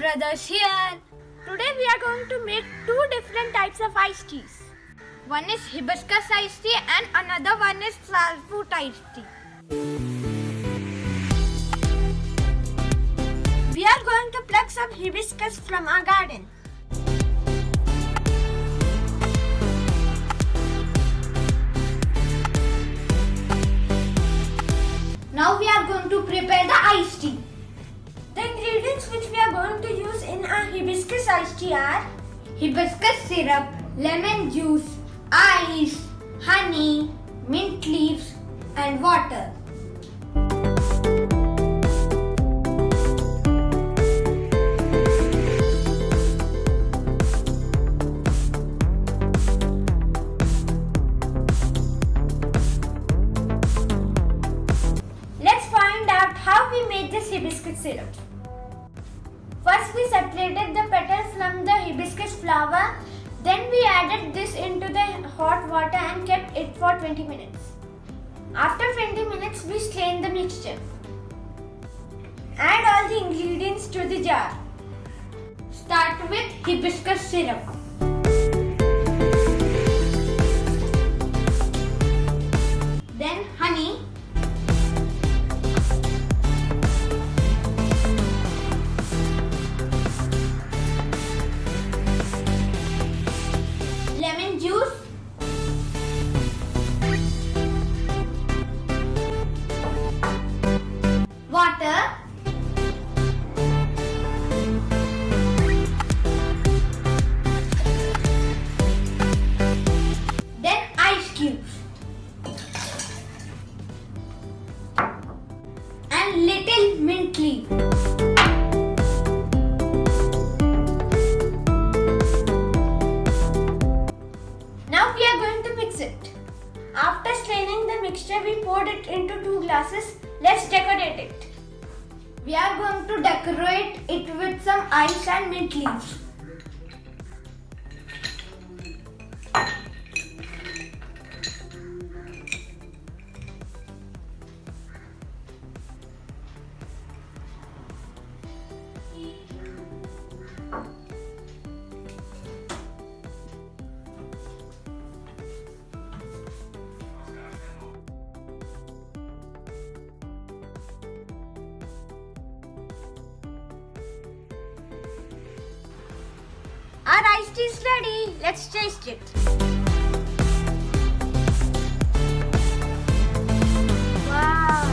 Brotherz here. Today we are going to make two different types of iced teas. One is Hibiscus iced tea and another one is Starfruit Iced tea. We are going to pluck some hibiscus from our garden. Now we are going to prepare the iced tea. The ingredients which we are going to use in our hibiscus iced tea are Hibiscus syrup, lemon juice, ice, honey, mint leaves and water. Let's find out how we made this hibiscus syrup. First we separated the petals from the hibiscus flower. Then we added this into the hot water and kept it for 20 minutes. After 20 minutes we strained the mixture. Add all the ingredients to the jar. Start with hibiscus syrup. Then honey. Lemon juice. Water. Then ice cubes. And little mint leaf. Now we are going to mix it. After straining the mixture, we poured it into 2 glasses. Let's decorate it. We are going to decorate it with some ice and mint leaves. Our iced tea is ready. Let's taste it. Wow.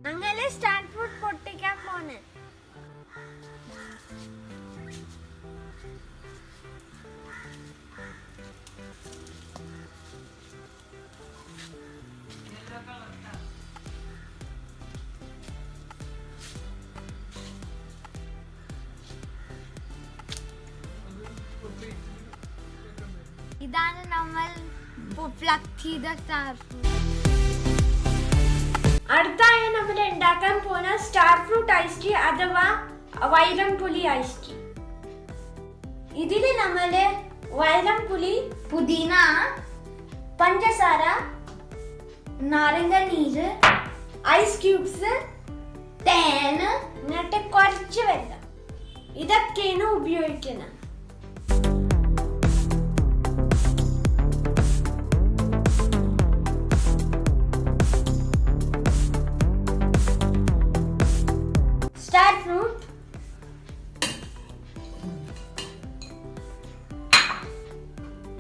ഞങ്ങള് സ്റ്റാർഫ്രൂട്ട് പൊട്ടിക്കാൻ പോണ്. ഇതാണ് നമ്മൾ pluck ചെയ്ത സ്റ്റാർഫ്രൂട്ട്. അടുത്തായി നമ്മൾ ഉണ്ടാക്കാൻ പോകുന്ന സ്റ്റാർഫ്രൂട്ട് ഐസ് ടീ അഥവാ വൈലംപുളി ഐസ് ടീ. ഇതിൽ നമ്മൾ വൈലംപുളി, പുതിന, പഞ്ചസാര, നാരങ്ങ നീര്, ഐസ് ക്യൂബ്സ്, തേൻ, എന്നിട്ട് കുറച്ച് വെള്ളം ഇതൊക്കെയാണ് ഉപയോഗിക്കുന്നത്. Starfruit,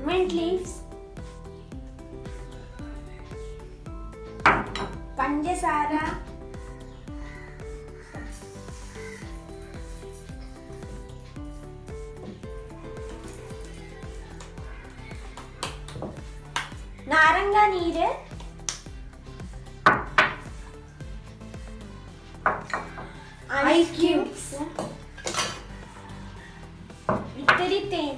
mint leaves, പഞ്ചസാര, നാരങ്ങ നീര്, ice cubes, ഇത്തിരി തേൻ,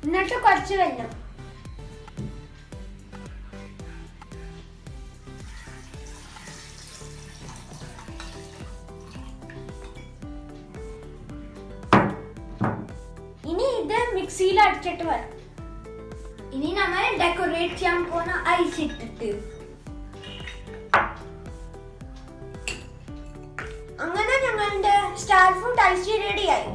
എന്നിട്ട് കുറച്ച് വെള്ളം. ഇത് മിക്സിയിൽ അടിച്ചിട്ട് വരാം. ഇനി നമ്മൾ ഡെക്കറേറ്റ് ചെയ്യാൻ പോണ ഐസ് ഇട്ടിട്ട് അങ്ങനെ ഞങ്ങളുടെ സ്റ്റാർ ഫ്രൂട്ട് ഐസ് റെഡിയായി.